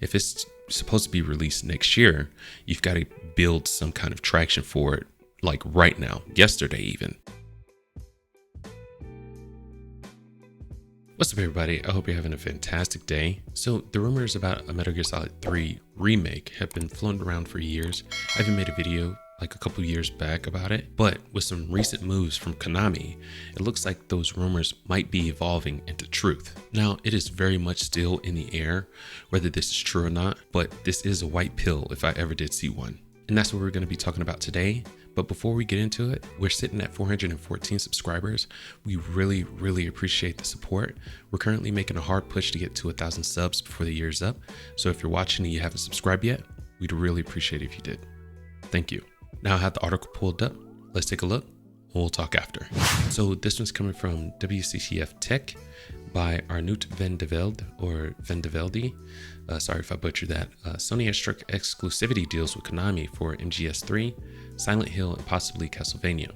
If it's supposed to be released next year, you've got to build some kind of traction for it, like right now, yesterday even. What's up, everybody? I hope you're having a fantastic day. So the rumors about a Metal Gear Solid 3 remake have been floating around for years. I even made a video like a couple years back about it, but with some recent moves from Konami, it looks like those rumors might be evolving into truth. Now, it is very much still in the air whether this is true or not, but this is a white pill if I ever did see one. And that's what we're going to be talking about today. But before we get into it, we're sitting at 414 subscribers. We really appreciate the support. We're currently making a hard push to get to 1,000 subs before the year's up. So if you're watching and you haven't subscribed yet, we'd really appreciate it if you did. Thank you. Now I have the article pulled up. Let's take a look. We'll talk after. So this one's coming from WCCF Tech by Arnout van de Velde, or Van de Velde. Sorry if I butchered that. Sony has struck exclusivity deals with Konami for MGS3, Silent Hill, and possibly Castlevania,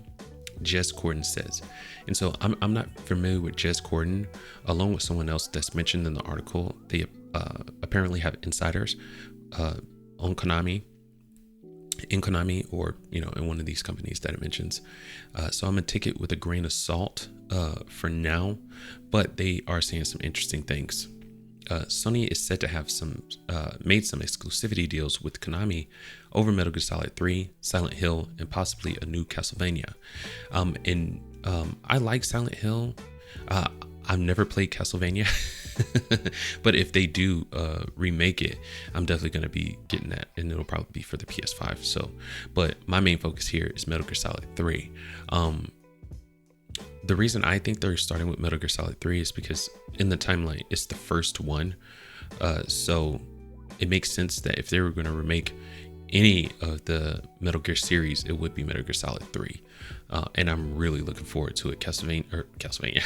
Jez Corden says. And so I'm not familiar with Jez Corden, along with someone else that's mentioned in the article. They apparently have insiders on Konami, in Konami, or in one of these companies that it mentions. So I'm gonna take it with a grain of salt for now, but they are saying some interesting things. Sony is said to have made some exclusivity deals with Konami over Metal Gear Solid 3, Silent Hill, and possibly a new Castlevania. I like Silent Hill. I've never played Castlevania, but if they do remake it, I'm definitely going to be getting that, and it'll probably be for the PS5. So, but my main focus here is Metal Gear Solid 3. The reason I think they're starting with Metal Gear Solid 3 is because in the timeline, it's the first one. So it makes sense that if they were going to remake any of the Metal Gear series, it would be Metal Gear Solid 3. And I'm really looking forward to it. Castlevania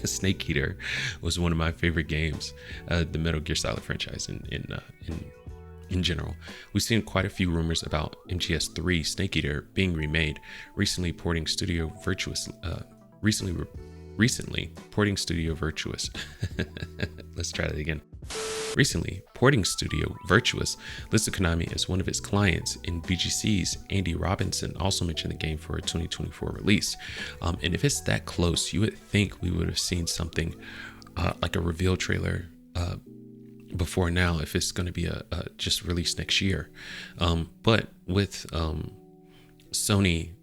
Snake Eater was one of my favorite games, the Metal Gear Solid franchise in general. We've seen quite a few rumors about MGS3 Snake Eater being remade, recently porting Studio Virtuous. Recently porting Studio Virtuous. Let's try that again. Recently, porting Studio Virtuous listed Konami as one of its clients. In VGC's Andy Robinson also mentioned the game for a 2024 release. And if it's that close, you would think we would have seen something like a reveal trailer before now, if it's going to be a just released next year. But with Sony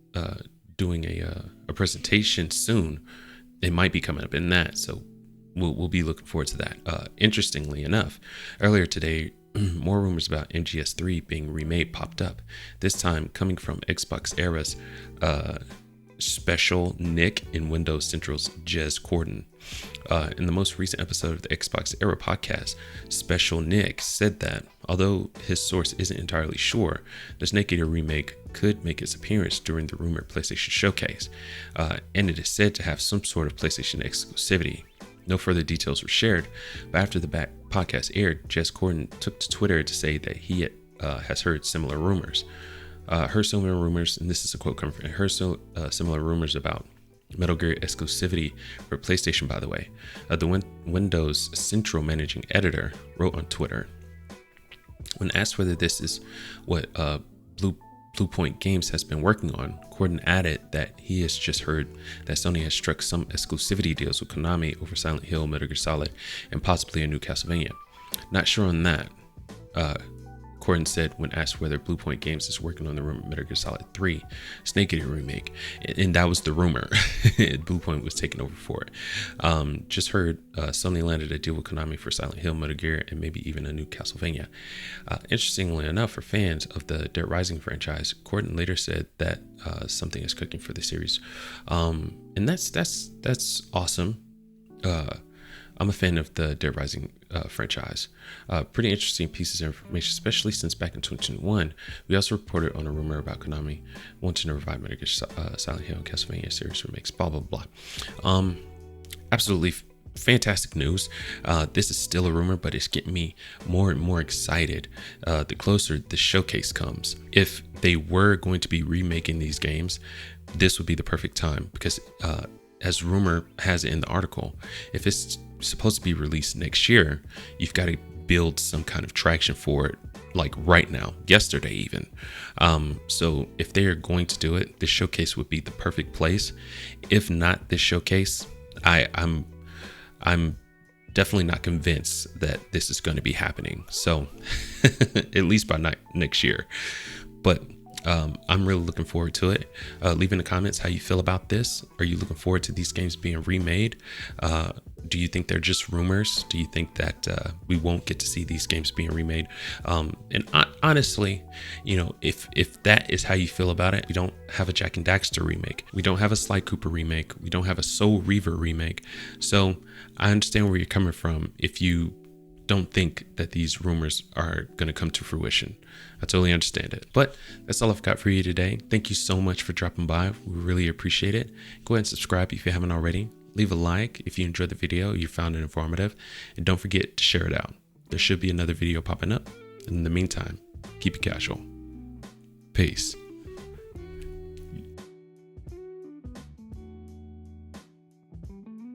doing a presentation soon, it might be coming up in that. So we'll be looking forward to that. Interestingly enough, earlier today, more rumors about MGS3 being remade popped up, this time coming from Xbox Era's Special Nick in Windows Central's Jez Corden. In the most recent episode of the Xbox Era podcast, Special Nick said that although his source isn't entirely sure, the Snake Eater remake could make its appearance during the rumored PlayStation showcase, and it is said to have some sort of PlayStation exclusivity. No further details were shared, but after the podcast aired, Jez Corden took to Twitter to say that he has heard similar rumors. And this is a quote coming from her, similar rumors about Metal Gear exclusivity for PlayStation, by the way. The Windows Central managing editor wrote on Twitter, when asked whether this is what Bluepoint Games has been working on, Corden added that he has just heard that Sony has struck some exclusivity deals with Konami over Silent Hill, Metal Gear Solid, and possibly a new Castlevania. Not sure on that, Corden said when asked whether Bluepoint Games is working on the rumored Metal Gear Solid 3 Snake Eater remake, and that was the rumor. Bluepoint was taking over for it. Just heard Sony landed a deal with Konami for Silent Hill, Metal Gear, and maybe even a new Castlevania. Interestingly enough, for fans of the Dead Rising franchise, Corden later said that something is cooking for the series, and that's awesome. I'm a fan of the Dead Rising franchise. Pretty interesting pieces of information, especially since back in 2021, we also reported on a rumor about Konami wanting to revive Metal Gear Silent Hill and Castlevania series remakes, blah, blah, blah. Absolutely fantastic news. This is still a rumor, but it's getting me more and more excited the closer the showcase comes. If they were going to be remaking these games, this would be the perfect time, because as rumor has it in the article, if it's supposed to be released next year, you've got to build some kind of traction for it, like right now, yesterday even. So if they are going to do it, this showcase would be the perfect place. If not this showcase, I'm definitely not convinced that this is going to be happening. So at least by next year. But I'm really looking forward to it. Leave in the comments how you feel about this. Are you looking forward to these games being remade? Do you think they're just rumors? Do you think that we won't get to see these games being remade? And honestly, you know, if that is how you feel about it, we don't have a Jack and Daxter remake. We don't have a Sly Cooper remake. We don't have a Soul Reaver remake. So I understand where you're coming from if you don't think that these rumors are going to come to fruition. I totally understand it. But that's all I've got for you today. Thank you so much for dropping by. We really appreciate it. Go ahead and subscribe if you haven't already. Leave a like if you enjoyed the video, you found it informative. And don't forget to share it out. There should be another video popping up. And in the meantime, keep it casual. Peace.